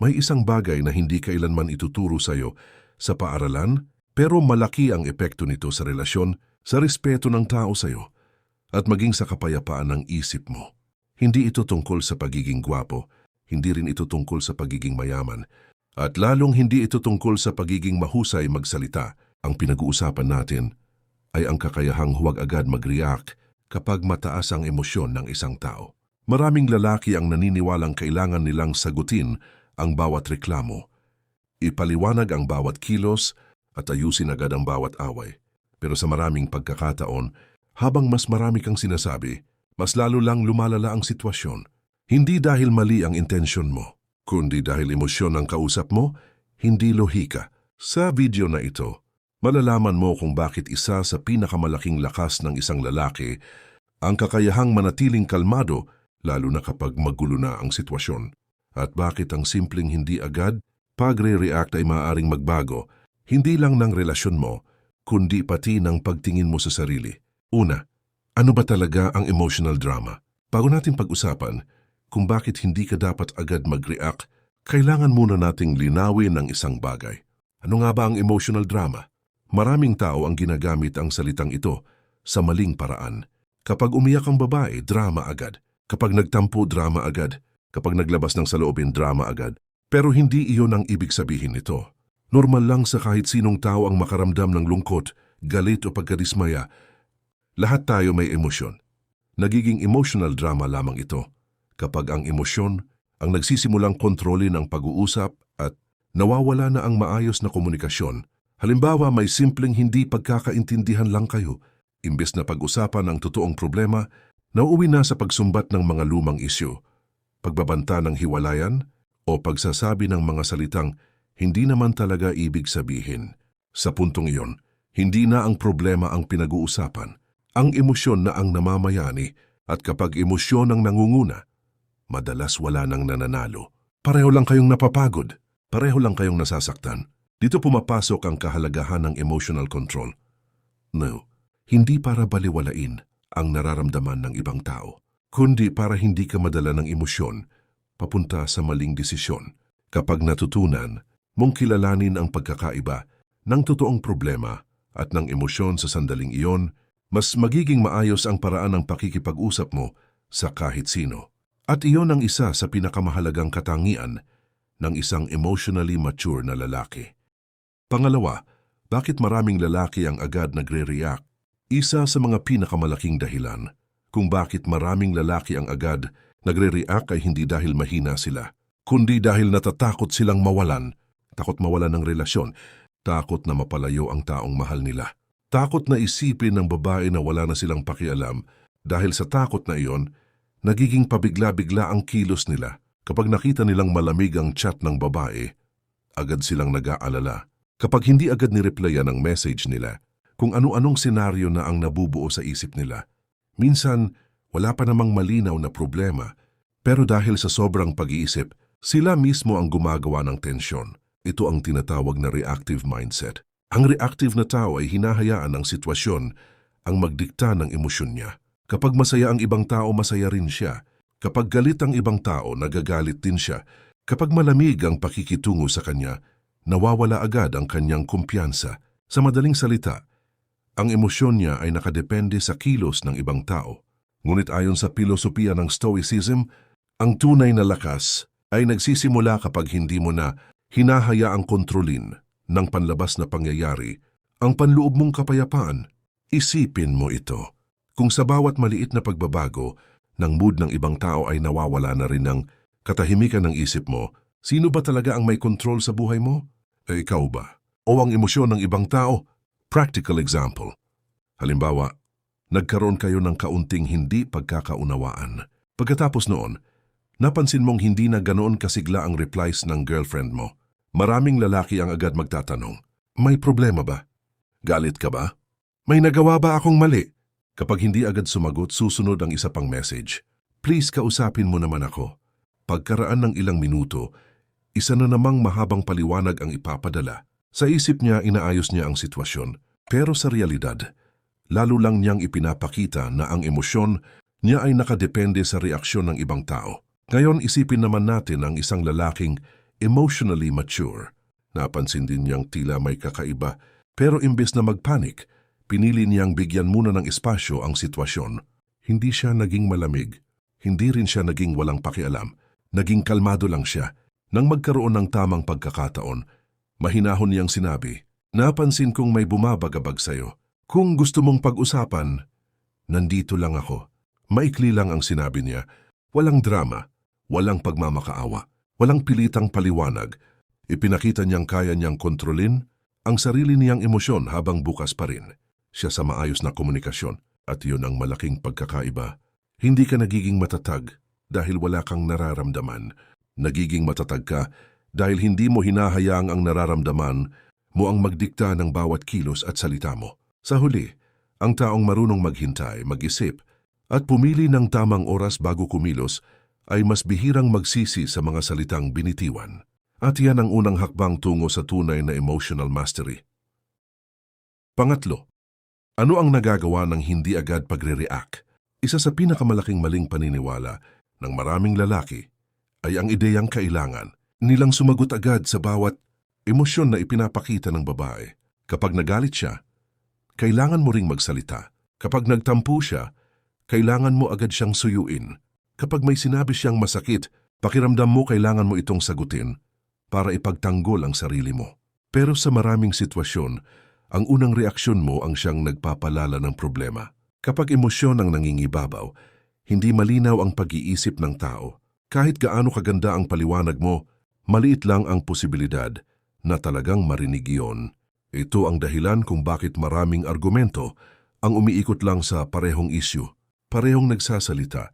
May isang bagay na hindi kailanman ituturo sa'yo sa paaralan, pero malaki ang epekto nito sa relasyon, sa respeto ng tao sa'yo, at maging sa kapayapaan ng isip mo. Hindi ito tungkol sa pagiging gwapo, hindi rin ito tungkol sa pagiging mayaman, at lalong hindi ito tungkol sa pagiging mahusay magsalita. Ang pinag-uusapan natin ay ang kakayahang huwag agad mag-react kapag mataas ang emosyon ng isang tao. Maraming lalaki ang naniniwalang kailangan nilang sagutin ang bawat reklamo, ipaliwanag ang bawat kilos at ayusin agad ang bawat away. Pero sa maraming pagkakataon, habang mas marami kang sinasabi, mas lalo lang lumalala ang sitwasyon. Hindi dahil mali ang intensyon mo, kundi dahil emosyon ang kausap mo, hindi lohika. Sa video na ito, malalaman mo kung bakit isa sa pinakamalaking lakas ng isang lalaki ang kakayahang manatiling kalmado lalo na kapag magulo na ang sitwasyon. At bakit ang simpleng hindi agad pagre-react ay maaaring magbago, hindi lang ng relasyon mo, kundi pati ng pagtingin mo sa sarili. Una, ano ba talaga ang emotional drama? Bago natin pag-usapan kung bakit hindi ka dapat agad mag-react, kailangan muna nating linawin ang isang bagay. Ano nga ba ang emotional drama? Maraming tao ang ginagamit ang salitang ito sa maling paraan. Kapag umiyak ang babae, drama agad. Kapag nagtampo, drama agad. Kapag naglabas ng saloobin, drama agad. Pero hindi iyon ang ibig sabihin nito. Normal lang sa kahit sinong tao ang makaramdam ng lungkot, galit o pagkadismaya. Lahat tayo may emosyon. Nagiging emotional drama lamang ito kapag ang emosyon ang nagsisimulang kontrolin ang pag-uusap at nawawala na ang maayos na komunikasyon. Halimbawa, may simpleng hindi pagkakaintindihan lang kayo. Imbes na pag-usapan ang totoong problema, nauuwi na sa pagsumbat ng mga lumang isyu, pagbabanta ng hiwalayan, o pagsasabi ng mga salitang hindi naman talaga ibig sabihin. Sa puntong iyon, hindi na ang problema ang pinag-uusapan, ang emosyon na ang namamayani, at kapag emosyon ang nangunguna, madalas wala nang nananalo. Pareho lang kayong napapagod, pareho lang kayong nasasaktan. Dito pumapasok ang kahalagahan ng emotional control. No, hindi para baliwalain ang nararamdaman ng ibang tao, kundi para hindi ka madala ng emosyon papunta sa maling desisyon. Kapag natutunan mong kilalanin ang pagkakaiba ng totoong problema at ng emosyon sa sandaling iyon, mas magiging maayos ang paraan ng pakikipag-usap mo sa kahit sino. At iyon ang isa sa pinakamahalagang katangian ng isang emotionally mature na lalaki. Pangalawa, bakit maraming lalaki ang agad nagre-react? Isa sa mga pinakamalaking dahilan kung bakit maraming lalaki ang agad nagre-react ay hindi dahil mahina sila, kundi dahil natatakot silang mawalan, takot mawalan ng relasyon, takot na mapalayo ang taong mahal nila. Takot na isipin ng babae na wala na silang pakialam. Dahil sa takot na iyon, nagiging pabigla-bigla ang kilos nila. Kapag nakita nilang malamig ang chat ng babae, agad silang nag-aalala. Kapag hindi agad nireplyan ang message nila, kung ano-anong senaryo na ang nabubuo sa isip nila. Minsan, wala pa namang malinaw na problema, pero dahil sa sobrang pag-iisip, sila mismo ang gumagawa ng tensyon. Ito ang tinatawag na reactive mindset. Ang reactive na tao ay hinahayaan ng sitwasyon ang magdikta ng emosyon niya. Kapag masaya ang ibang tao, masaya rin siya. Kapag galit ang ibang tao, nagagalit din siya. Kapag malamig ang pakikitungo sa kanya, nawawala agad ang kanyang kumpiyansa. Sa madaling salita, ang emosyon niya ay nakadepende sa kilos ng ibang tao. Ngunit ayon sa filosofiya ng Stoicism, ang tunay na lakas ay nagsisimula kapag hindi mo na hinahayaang kontrolin ng panlabas na pangyayari ang panloob mong kapayapaan. Isipin mo ito. Kung sa bawat maliit na pagbabago ng mood ng ibang tao ay nawawala na rin ang katahimikan ng isip mo, sino ba talaga ang may kontrol sa buhay mo? Ikaw ba? O ang emosyon ng ibang tao? Practical example. Halimbawa, nagkaroon kayo ng kaunting hindi pagkakaunawaan. Pagkatapos noon, napansin mong hindi na ganoon kasigla ang replies ng girlfriend mo. Maraming lalaki ang agad magtatanong, may problema ba? Galit ka ba? May nagawa ba akong mali? Kapag hindi agad sumagot, susunod ang isa pang message. Please kausapin mo naman ako. Pagkaraan ng ilang minuto, isa na namang mahabang paliwanag ang ipapadala. Sa isip niya, inaayos niya ang sitwasyon. Pero sa realidad, lalo lang niyang ipinapakita na ang emosyon niya ay nakadepende sa reaksyon ng ibang tao. Ngayon, isipin naman natin ang isang lalaking emotionally mature. Napansin din niyang tila may kakaiba, pero imbes na magpanik, pinili niyang bigyan muna ng espasyo ang sitwasyon. Hindi siya naging malamig, hindi rin siya naging walang pakialam, naging kalmado lang siya. Nang magkaroon ng tamang pagkakataon, mahinahon niyang sinabi, "Napansin kong may bumabagabag sa'yo. Kung gusto mong pag-usapan, nandito lang ako." Maikli lang ang sinabi niya, walang drama, walang pagmamakaawa, walang pilitang paliwanag. Ipinakita niyang kaya niyang kontrolin ang sarili niyang emosyon habang bukas pa rin siya sa maayos na komunikasyon. At yun ang malaking pagkakaiba. Hindi ka nagiging matatag dahil wala kang nararamdaman. Nagiging matatag ka dahil hindi mo hinahayaang ang nararamdaman mo ang magdikta ng bawat kilos at salita mo. Sa huli, ang taong marunong maghintay, mag-isip, at pumili ng tamang oras bago kumilos ay mas bihirang magsisi sa mga salitang binitiwan. At yan ang unang hakbang tungo sa tunay na emotional mastery. Pangatlo, ano ang nagagawa ng hindi agad pagre-react? Isa sa pinakamalaking maling paniniwala ng maraming lalaki ay ang ideyang kailangan nilang sumagot agad sa bawat emosyon na ipinapakita ng babae. Kapag nagalit siya, kailangan mo ring magsalita. Kapag nagtampo siya, kailangan mo agad siyang suyuin. Kapag may sinabi siyang masakit, pakiramdam mo kailangan mo itong sagutin para ipagtanggol ang sarili mo. Pero sa maraming sitwasyon, ang unang reaksyon mo ang siyang nagpapalala ng problema. Kapag emosyon ang nangingibabaw, hindi malinaw ang pag-iisip ng tao. Kahit gaano kaganda ang paliwanag mo, maliit lang ang posibilidad na talagang marinig iyon. Ito ang dahilan kung bakit maraming argumento ang umiikot lang sa parehong issue. Parehong nagsasalita,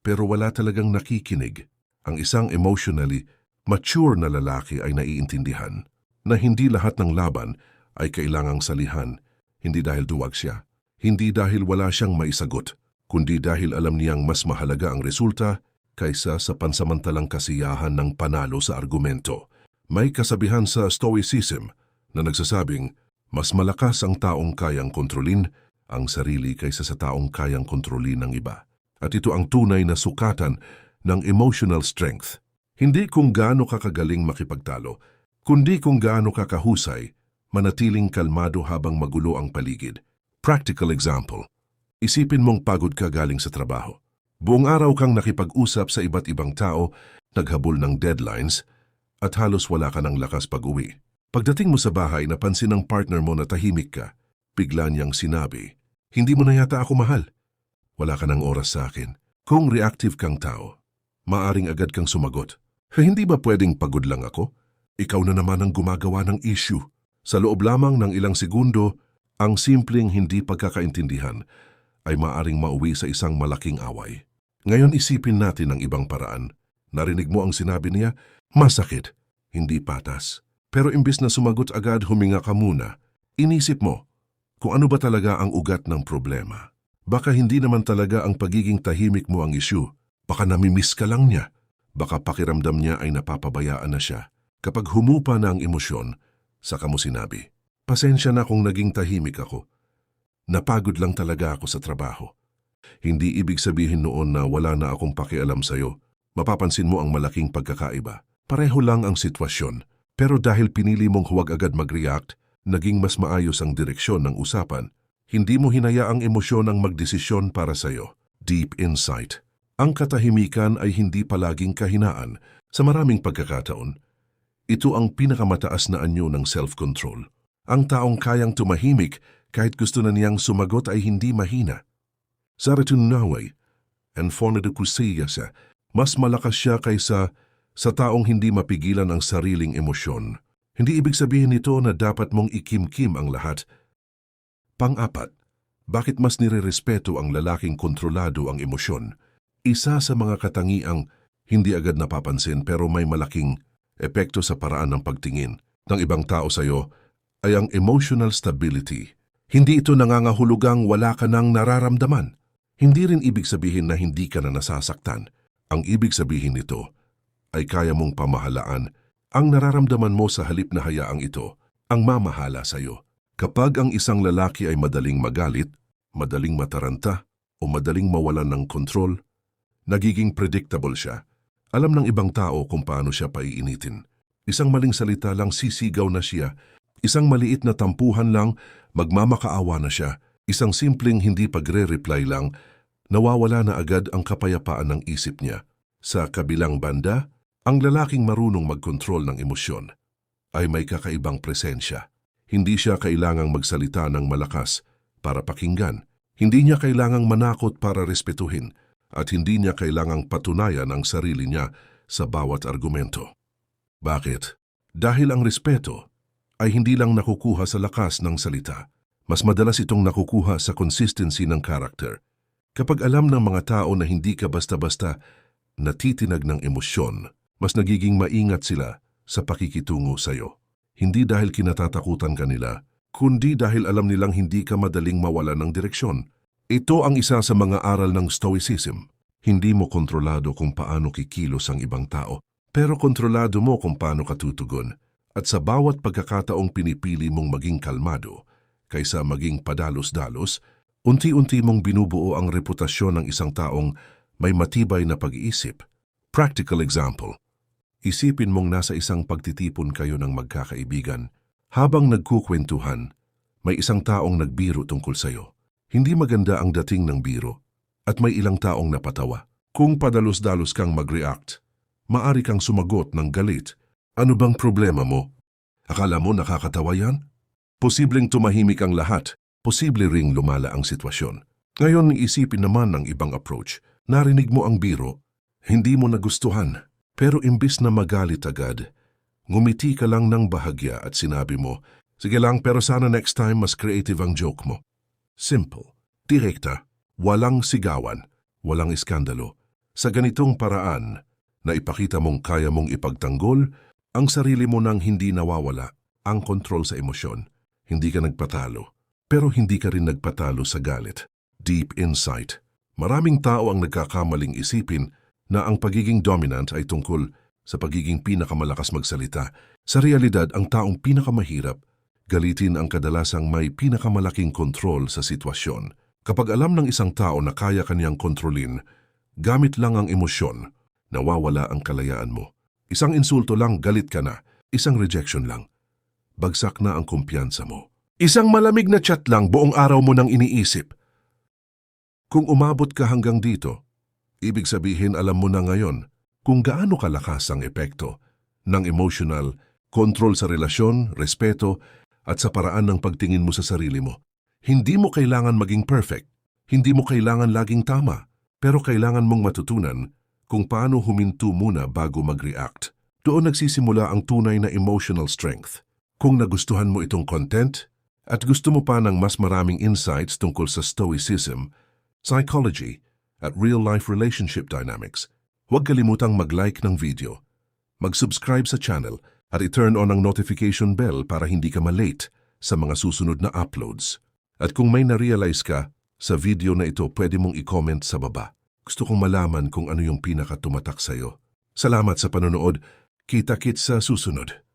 pero wala talagang nakikinig. Ang isang emotionally mature na lalaki ay naiintindihan na hindi lahat ng laban ay kailangang salihan, hindi dahil duwag siya, hindi dahil wala siyang maisagot, kundi dahil alam niyang mas mahalaga ang resulta kaysa sa pansamantalang kasiyahan ng panalo sa argumento. May kasabihan sa Stoicism na nagsasabing, mas malakas ang taong kayang kontrolin ang sarili kaysa sa taong kayang kontrolin ng iba. At ito ang tunay na sukatan ng emotional strength. Hindi kung gaano ka kagaling makipagtalo, kundi kung gaano ka kahusay, manatiling kalmado habang magulo ang paligid. Practical example. Isipin mong pagod ka galing sa trabaho. Buong araw kang nakipag-usap sa iba't ibang tao, naghabol ng deadlines, at halos wala ka ng lakas pag-uwi. Pagdating mo sa bahay, napansin ng partner mo na tahimik ka. Bigla niyang sinabi, "Hindi mo na yata ako mahal. Wala ka ng oras sa akin." Kung reactive kang tao, maaring agad kang sumagot, "Hindi ba pwedeng pagod lang ako? Ikaw na naman ang gumagawa ng issue." Sa loob lamang ng ilang segundo, ang simpleng hindi pagkakaintindihan ay maaring mauwi sa isang malaking away. Ngayon isipin natin ang ibang paraan. Narinig mo ang sinabi niya, masakit, hindi patas. Pero imbis na sumagot agad, huminga ka muna. Inisip mo kung ano ba talaga ang ugat ng problema. Baka hindi naman talaga ang pagiging tahimik mo ang issue. Baka namimiss ka lang niya. Baka pakiramdam niya ay napapabayaan na siya. Kapag humupa na ang emosyon, saka mo sinabi, "Pasensya na kung naging tahimik ako. Napagod lang talaga ako sa trabaho." Hindi ibig sabihin noon na wala na akong pakialam sa'yo. Mapapansin mo ang malaking pagkakaiba. Pareho lang ang sitwasyon. Pero dahil pinili mong huwag agad mag-react, naging mas maayos ang direksyon ng usapan. Hindi mo hinayaang emosyon ang magdesisyon para sa'yo. Deep insight. Ang katahimikan ay hindi palaging kahinaan. Sa maraming pagkakataon, ito ang pinakamataas na anyo ng self-control. Ang taong kayang tumahimik kahit gusto na niyang sumagot ay hindi mahina. Zaratunaway, and Fornadukusiya siya, mas malakas siya kaysa sa taong hindi mapigilan ang sariling emosyon. Hindi ibig sabihin nito na dapat mong ikimkim ang lahat. Pang-apat, bakit mas nirerespeto ang lalaking kontrolado ang emosyon? Isa sa mga katangiang hindi agad napapansin pero may malaking epekto sa paraan ng pagtingin ng ibang tao sa iyo ay ang emotional stability. Hindi ito nangangahulugang wala ka nang nararamdaman. Hindi rin ibig sabihin na hindi ka na nasasaktan. Ang ibig sabihin nito ay kaya mong pamahalaan ang nararamdaman mo sa halip na hayaang ito ang mamahala sa iyo. Kapag ang isang lalaki ay madaling magalit, madaling mataranta o madaling mawalan ng kontrol, nagiging predictable siya. Alam ng ibang tao kung paano siya paiinitin. Isang maling salita lang sisigaw na siya. Isang maliit na tampuhan lang, magmamakaawa na siya. Isang simpleng hindi pagre-reply lang, nawawala na agad ang kapayapaan ng isip niya. Sa kabilang banda, ang lalaking marunong magkontrol ng emosyon ay may kakaibang presensya. Hindi siya kailangang magsalita ng malakas para pakinggan. Hindi niya kailangang manakot para respetuhin at hindi niya kailangang patunayan ang sarili niya sa bawat argumento. Bakit? Dahil ang respeto ay hindi lang nakukuha sa lakas ng salita. Mas madalas itong nakukuha sa consistency ng karakter. Kapag alam ng mga tao na hindi ka basta-basta natitinag ng emosyon, mas nagiging maingat sila sa pakikitungo sa'yo. Hindi dahil kinatatakutan ka nila, kundi dahil alam nilang hindi ka madaling mawala ng direksyon. Ito ang isa sa mga aral ng Stoicism. Hindi mo kontrolado kung paano kikilos ang ibang tao, pero kontrolado mo kung paano ka tutugon. At sa bawat pagkakataong pinipili mong maging kalmado, kaysa maging padalos-dalos, unti-unti mong binubuo ang reputasyon ng isang taong may matibay na pag-iisip. Practical example. Isipin mong nasa isang pagtitipon kayo ng magkakaibigan. Habang nagkukwentuhan, may isang taong nagbiro tungkol sa'yo. Hindi maganda ang dating ng biro at may ilang taong napatawa. Kung padalos-dalos kang mag-react, maari kang sumagot ng galit. Ano bang problema mo? Akala mo nakakatawa yan? Posibleng tumahimik ang lahat, posible ring lumala ang sitwasyon. Ngayon isipin naman ang ibang approach. Narinig mo ang biro, hindi mo nagustuhan, pero imbis na magalit agad, ngumiti ka lang ng bahagya at sinabi mo, sige lang pero sana next time mas creative ang joke mo. Simple, direkta, walang sigawan, walang iskandalo. Sa ganitong paraan, na ipakita mong kaya mong ipagtanggol, ang sarili mo nang hindi nawawala ang kontrol sa emosyon. Hindi ka nagpatalo, pero hindi ka rin nagpatalo sa galit. Deep insight. Maraming tao ang nagkakamaling isipin na ang pagiging dominant ay tungkol sa pagiging pinakamalakas magsalita. Sa realidad, ang taong pinakamahirap, galitin ang kadalasang may pinakamalaking kontrol sa sitwasyon. Kapag alam ng isang tao na kaya kanyang kontrolin, gamit lang ang emosyon, nawawala ang kalayaan mo. Isang insulto lang, galit ka na. Isang rejection lang, bagsak na ang kumpiyansa mo. Isang malamig na chat lang, buong araw mo nang iniisip. Kung umabot ka hanggang dito, ibig sabihin alam mo na ngayon kung gaano kalakas ang epekto ng emotional, control sa relasyon, respeto, at sa paraan ng pagtingin mo sa sarili mo. Hindi mo kailangan maging perfect, hindi mo kailangan laging tama, pero kailangan mong matutunan kung paano huminto muna bago mag-react. Doon nagsisimula ang tunay na emotional strength. Kung nagustuhan mo itong content at gusto mo pa ng mas maraming insights tungkol sa Stoicism, psychology, at real-life relationship dynamics, huwag kalimutang mag-like ng video, mag-subscribe sa channel at i-turn on ang notification bell para hindi ka malate sa mga susunod na uploads. At kung may na-realize ka sa video na ito, pwede mong i-comment sa baba. Gusto kong malaman kung ano yung pinaka-tumatak sa'yo. Salamat sa panonood. Kita-kits sa susunod.